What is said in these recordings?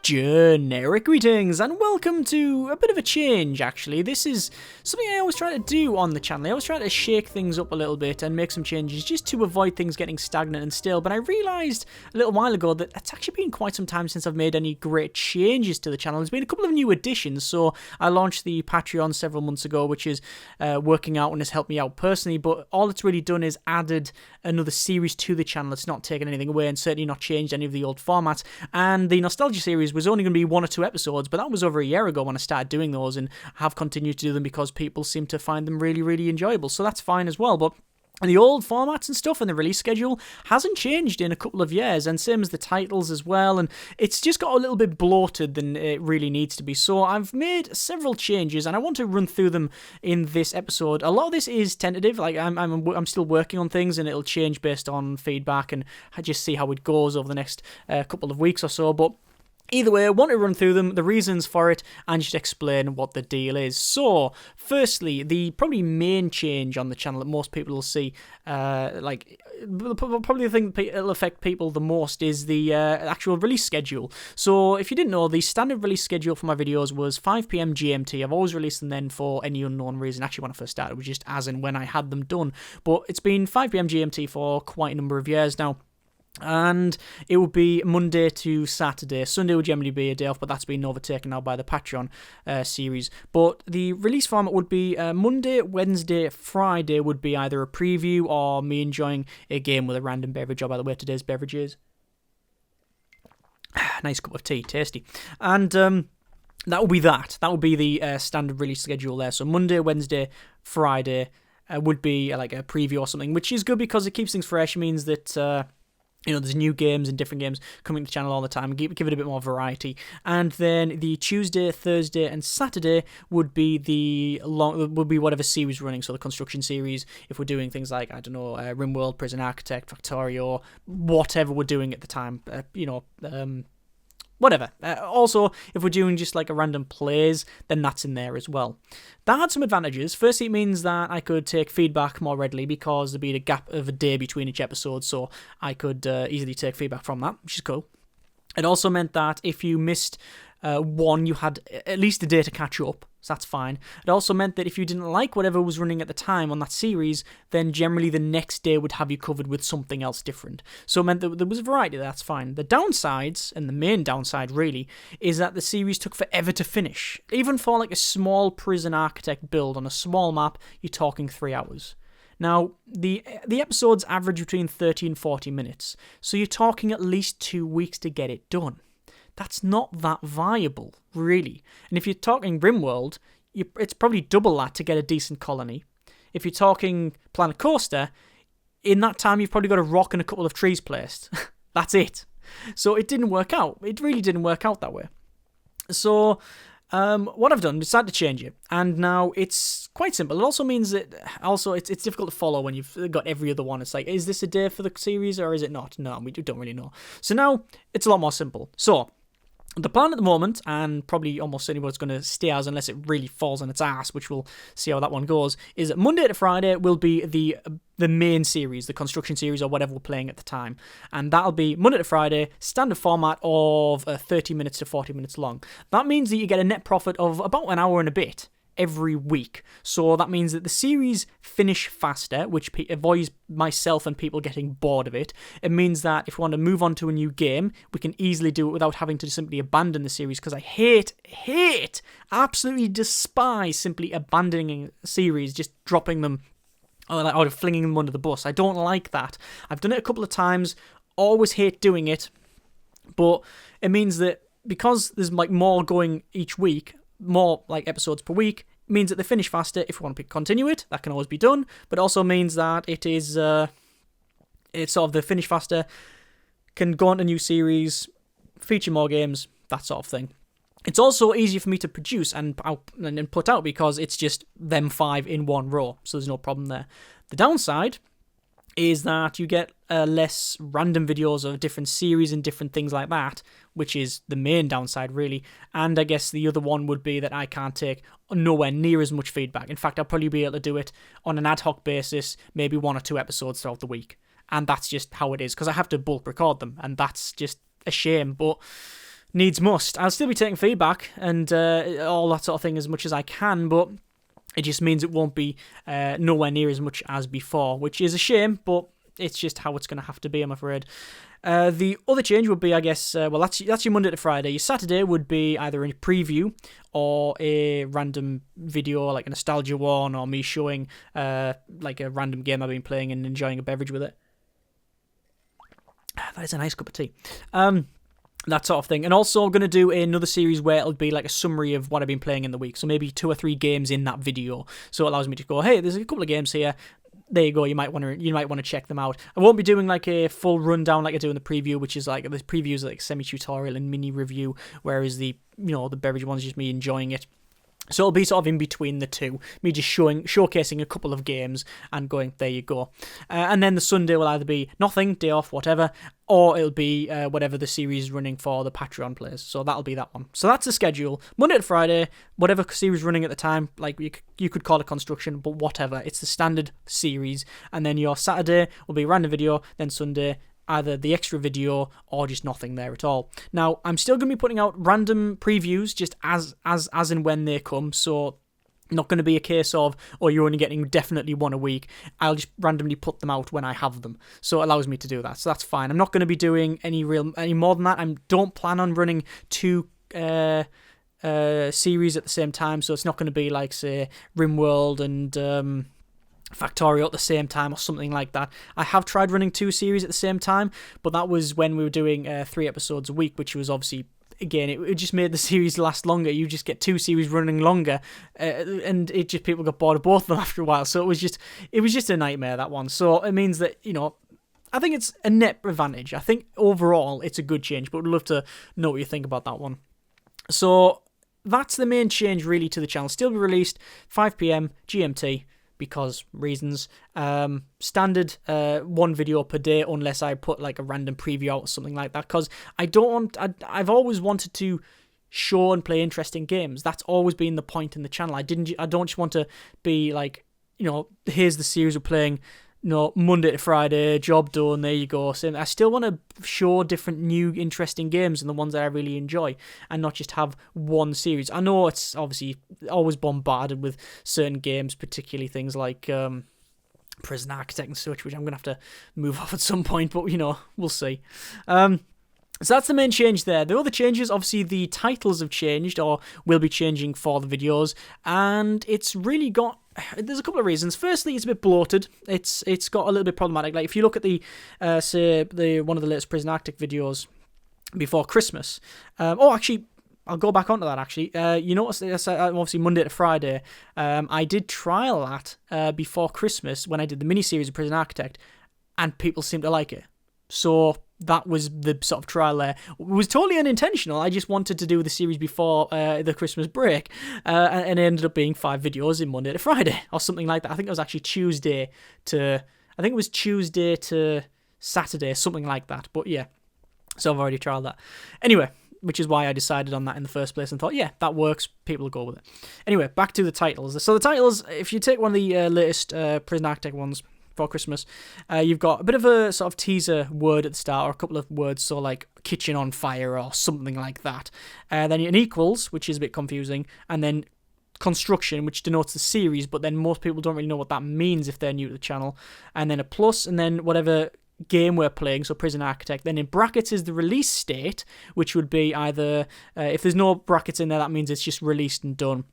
Generic greetings and welcome to a bit of a change, actually. This is something I always try to do on the channel. I always try to shake things up a little bit and make some changes just to avoid things getting stagnant and still. But I realised a little while ago that it's actually been quite some time since I've made any great changes to the channel. There's been a couple of new additions. So I launched the Patreon several months ago, which is working out and has helped me out personally. But all it's really done is added another series to the channel. It's not taken anything away and certainly not changed any of the old formats. And the Nostalgia series was only going to be 1 or 2 episodes, but that was over a year ago when I started doing those, and have continued to do them because people seem to find them really, really enjoyable, so that's fine as well. But the old formats and stuff and the release schedule hasn't changed in a couple of years, and same as the titles as well, and it's just got a little bit bloated than it really needs to be. So I've made several changes, and I want to run through them in this episode. A lot of this is tentative, like I'm still working on things, and it'll change based on feedback, and I just see how it goes over the next couple of weeks or so. But either way, I want to run through them, the reasons for it, and just explain what the deal is. So, firstly, the probably main change on the channel that most people will see, probably the thing that'll affect people the most is the actual release schedule. So, if you didn't know, the standard release schedule for my videos was 5 PM GMT. I've always released them then for any unknown reason. Actually, when I first started, it was just as and when I had them done. But it's been 5 PM GMT for quite a number of years now. And it would be Monday to Saturday. Sunday would generally be a day off, but that's been overtaken now by the Patreon series. But the release format would be Monday, Wednesday, Friday would be either a preview or me enjoying a game with a random beverage. Oh, by the way, today's beverage is nice cup of tea, tasty. And that would be that. That would be the standard release schedule there. So Monday, Wednesday, Friday would be like a preview or something, which is good because it keeps things fresh. It means that there's new games and different games coming to the channel all the time. Give it a bit more variety. And then the Tuesday, Thursday, and Saturday would be whatever series running. So the construction series, if we're doing things like, I don't know, RimWorld, Prison Architect, Factorio, whatever we're doing at the time, whatever. Also, if we're doing just like a random plays, then that's in there as well. That had some advantages. Firstly, it means that I could take feedback more readily because there'd be a gap of a day between each episode, so I could easily take feedback from that, which is cool. It also meant that if you missed one, you had at least a day to catch up, so that's fine. It also meant that if you didn't like whatever was running at the time on that series, then generally the next day would have you covered with something else different. So it meant that there was variety, that's fine. The downsides, and the main downside really, is that the series took forever to finish. Even for like a small Prison Architect build on a small map, you're talking 3 hours. Now, the episodes average between 30 and 40 minutes, so you're talking at least 2 weeks to get it done. That's not that viable, really. And if you're talking RimWorld, it's probably double that to get a decent colony. If you're talking Planet Coaster, in that time you've probably got a rock and a couple of trees placed. That's it. So it didn't work out. It really didn't work out that way. So what I've done, decided to change it, and now it's quite simple. It also means that it's difficult to follow when you've got every other one. It's like, is this a day for the series or is it not? No, we don't really know. So now it's a lot more simple. So the plan at the moment, and probably almost certainly what it's going to stay as unless it really falls on its ass, which we'll see how that one goes, is that Monday to Friday will be the main series, the construction series or whatever we're playing at the time. And that'll be Monday to Friday, standard format of 30 minutes to 40 minutes long. That means that you get a net profit of about an hour and a bit every week. So that means that the series finish faster, which avoids myself and people getting bored of it. It means that if we want to move on to a new game, we can easily do it without having to simply abandon the series, because I absolutely despise simply abandoning a series, just dropping them or flinging them under the bus. I don't like that. I've done it a couple of times, always hate doing it, but it means that because there's like more going each week, more like episodes per week, means that they finish faster. If we want to continue it, that can always be done, but also means that it's sort of the finish faster, can go on to new series, feature more games, that sort of thing. It's also easier for me to produce and put out because it's just them 5 in one row, so there's no problem there. The downside is that you get less random videos of different series and different things like that, which is the main downside, really. And I guess the other one would be that I can't take nowhere near as much feedback. In fact, I'll probably be able to do it on an ad hoc basis, maybe 1 or 2 episodes throughout the week. And that's just how it is, because I have to bulk record them, and that's just a shame. But needs must. I'll still be taking feedback and all that sort of thing as much as I can, but it just means it won't be nowhere near as much as before, which is a shame, but it's just how it's going to have to be, I'm afraid. The other change would be, I guess, that's your Monday to Friday. Your Saturday would be either a preview or a random video, like a nostalgia one, or me showing like a random game I've been playing and enjoying a beverage with it. That is a nice cup of tea. That sort of thing. And also I'm going to do another series where it'll be like a summary of what I've been playing in the week. So maybe 2 or 3 games in that video. So it allows me to go, hey, there's a couple of games here. There you go. You might want to check them out. I won't be doing like a full rundown like I do in the preview, which is like the previews like semi-tutorial and mini review, whereas the beverage one's just me enjoying it. So it'll be sort of in between the two, me just showcasing a couple of games and going, there you go. And then the Sunday will either be nothing, day off, whatever, or it'll be whatever the series is running for the Patreon players. So that'll be that one. So that's the schedule. Monday to Friday, whatever series running at the time, like you could call it construction, but whatever. It's the standard series. And then your Saturday will be a random video, then Sunday, either the extra video or just nothing there at all. Now, I'm still going to be putting out random previews just as and when they come, so not going to be a case of, you're only getting definitely one a week. I'll just randomly put them out when I have them, so it allows me to do that, so that's fine. I'm not going to be doing any more than that. I don't plan on running 2 series at the same time, so it's not going to be like, say, RimWorld and Factorio at the same time or something like that. I have tried running 2 series at the same time, but that was when we were doing 3 episodes a week, which was obviously, again, it just made the series last longer. You just get 2 series running longer, and people got bored of both of them after a while. So it was just a nightmare, that one. So it means that, I think it's a net advantage. I think overall it's a good change, but would love to know what you think about that one. So that's the main change really to the channel. Still be released 5 p.m. GMT. Because reasons. Standard 1 video per day, unless I put like a random preview out or something like that, because I've always wanted to show and play interesting games. That's always been the point in the channel. I don't just want to be like, here's the series we're playing, Monday to Friday, job done, there you go. So I still want to show different new interesting games and the ones that I really enjoy, and not just have one series. I know it's obviously always bombarded with certain games, particularly things like Prison Architect and such, which I'm going to have to move off at some point, but we'll see. So that's the main change there. The other changes, obviously the titles have changed or will be changing for the videos, and it's really got, there's a couple of reasons. Firstly, it's a bit bloated. It's got a little bit problematic. Like if you look at the one of the latest Prison Architect videos before Christmas. Actually, I'll go back onto that actually. You notice obviously Monday to Friday. I did trial that before Christmas when I did the mini-series of Prison Architect, and people seemed to like it. So that was the sort of trial there. It was totally unintentional. I just wanted to do the series before the Christmas break, and it ended up being 5 videos in Monday to Friday or something like that. I think it was actually Tuesday to Saturday, something like that. But yeah, so I've already trialed that. Anyway, which is why I decided on that in the first place and thought, yeah, that works, people will go with it. Anyway, back to the titles. So the titles, if you take one of the latest Prison Architect ones for Christmas, you've got a bit of a sort of teaser word at the start, or a couple of words, so like kitchen on fire or something like that. Then an equals, which is a bit confusing, and then construction, which denotes the series, but then most people don't really know what that means if they're new to the channel. And then a plus, and then whatever game we're playing, so Prison Architect. Then in brackets is the release state, which would be either, if there's no brackets in there, that means it's just released and done.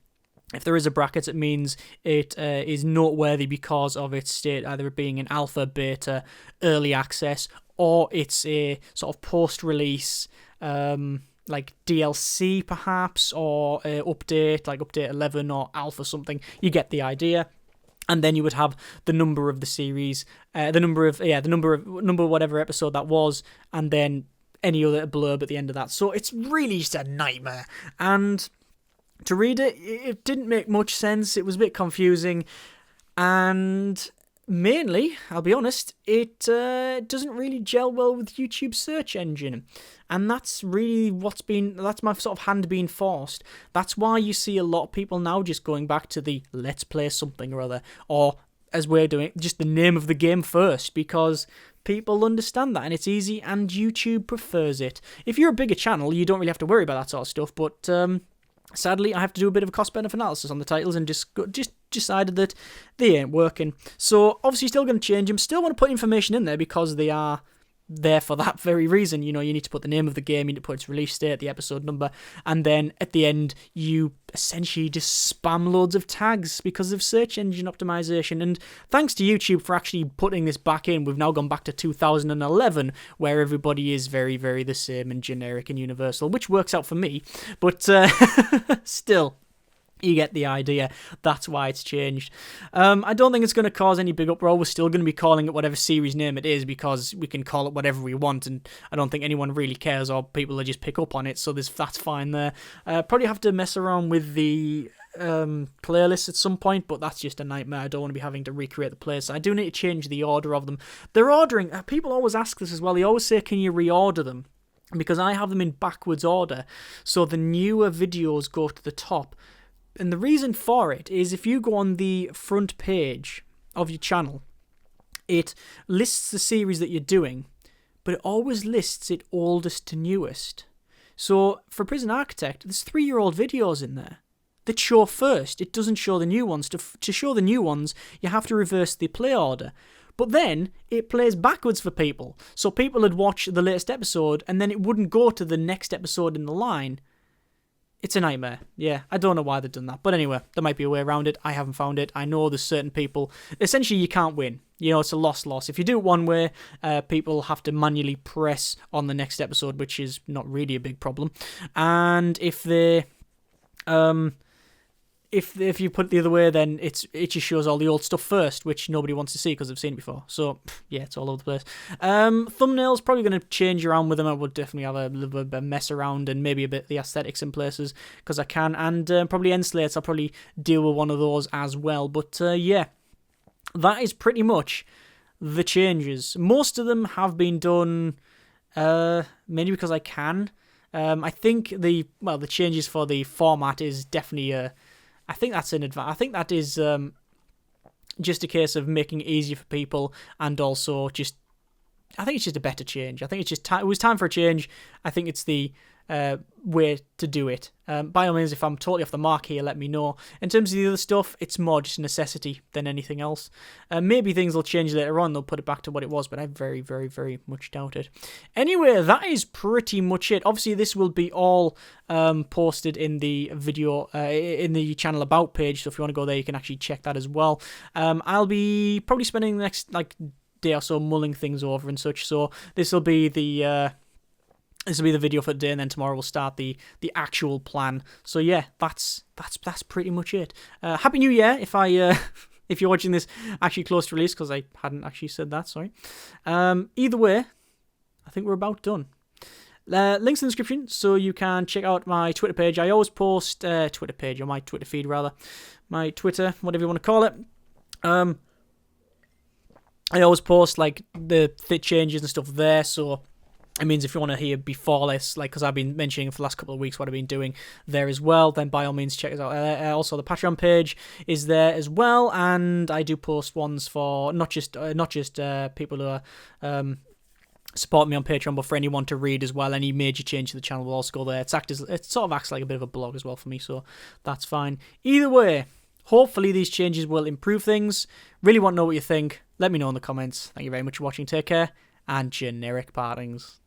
If there is a bracket, it means it is noteworthy because of its state, either it being an alpha, beta, early access, or it's a sort of post-release, like DLC perhaps, or update, like update 11 or alpha something. You get the idea. And then you would have the number of the series, the number whatever episode that was, and then any other blurb at the end of that. So it's really just a nightmare. And to read it, it didn't make much sense. It was a bit confusing, and mainly, I'll be honest, it doesn't really gel well with YouTube's search engine, and that's really that's my sort of hand being forced. That's why you see a lot of people now just going back to the let's play something or other, or as we're doing, just the name of the game first, because people understand that, and it's easy, and YouTube prefers it. If you're a bigger channel, you don't really have to worry about that sort of stuff, but sadly, I have to do a bit of a cost-benefit analysis on the titles and just decided that they ain't working. So, obviously, still going to change them. Still want to put information in there because they are there for that very reason. You know, you need to put the name of the game, you need to put its release date, the episode number, and then at the end, you essentially just spam loads of tags because of search engine optimization. And thanks to YouTube for actually putting this back in, we've now gone back to 2011, where everybody is very, very the same and generic and universal, which works out for me, but still. You get the idea. That's why it's changed. I don't think it's going to cause any big uproar. We're still going to be calling it whatever series name it is because we can call it whatever we want, and I don't think anyone really cares or people will just pick up on it, so that's fine there. Probably have to mess around with the playlist at some point, but that's just a nightmare. I don't want to be having to recreate the playlist. I do need to change the order of them. They're ordering. People always ask this as well. They always say, can you reorder them? Because I have them in backwards order, so the newer videos go to the top. And the reason for it is if you go on the front page of your channel, it lists the series that you're doing, but it always lists it oldest to newest. So for Prison Architect, there's 3-year-old videos in there that show first. It doesn't show the new ones. To show the new ones, you have to reverse the play order. But then it plays backwards for people. So people would watch the latest episode and then it wouldn't go to the next episode in the line. It's a nightmare. Yeah, I don't know why they've done that. But anyway, there might be a way around it. I haven't found it. I know there's certain people. Essentially, you can't win. You know, it's a loss. If you do it one way, people have to manually press on the next episode, which is not really a big problem. And if they... If you put it the other way, then it just shows all the old stuff first, which nobody wants to see because they've seen it before. So, yeah, it's all over the place. Thumbnails, probably going to change around with them. I would definitely have a little bit of a mess around and maybe a bit of the aesthetics in places because I can. And probably end slates, I'll probably deal with one of those as well. But, yeah, that is pretty much the changes. Most of them have been done mainly because I can. I think the changes for the format is definitely I think that's an advantage. I think that is just a case of making it easier for people, and also I think it's just a better change. I think it's just it was time for a change. I think it's the way to do it. By all means, if I'm totally off the mark here, let me know. In terms of the other stuff, it's more just a necessity than anything else. Maybe things will change later on. They'll put it back to what it was, but I very, very, very much doubt it. Anyway, that is pretty much it. Obviously, this will be all posted in the video, in the channel about page, so if you want to go there, you can actually check that as well. I'll be probably spending the next day or so mulling things over and such, so this will be the video for today, and then tomorrow we'll start the actual plan. So yeah, that's pretty much it. Happy New Year if you're watching this actually close to release, because I hadn't actually said that, sorry. Either way, I think we're about done. Links in the description, so you can check out my Twitter page. I always post Twitter page, or my Twitter feed rather. My Twitter, whatever you want to call it. I always post the changes and stuff there, so it means if you want to hear before this, because I've been mentioning for the last couple of weeks what I've been doing there as well, then by all means check us out. Also, the Patreon page is there as well, and I do post ones for not just people who are supporting me on Patreon, but for anyone to read as well. Any major change to the channel will also go there. It sort of acts like a bit of a blog as well for me, so that's fine. Either way, hopefully these changes will improve things. Really want to know what you think. Let me know in the comments. Thank you very much for watching. Take care, and generic partings.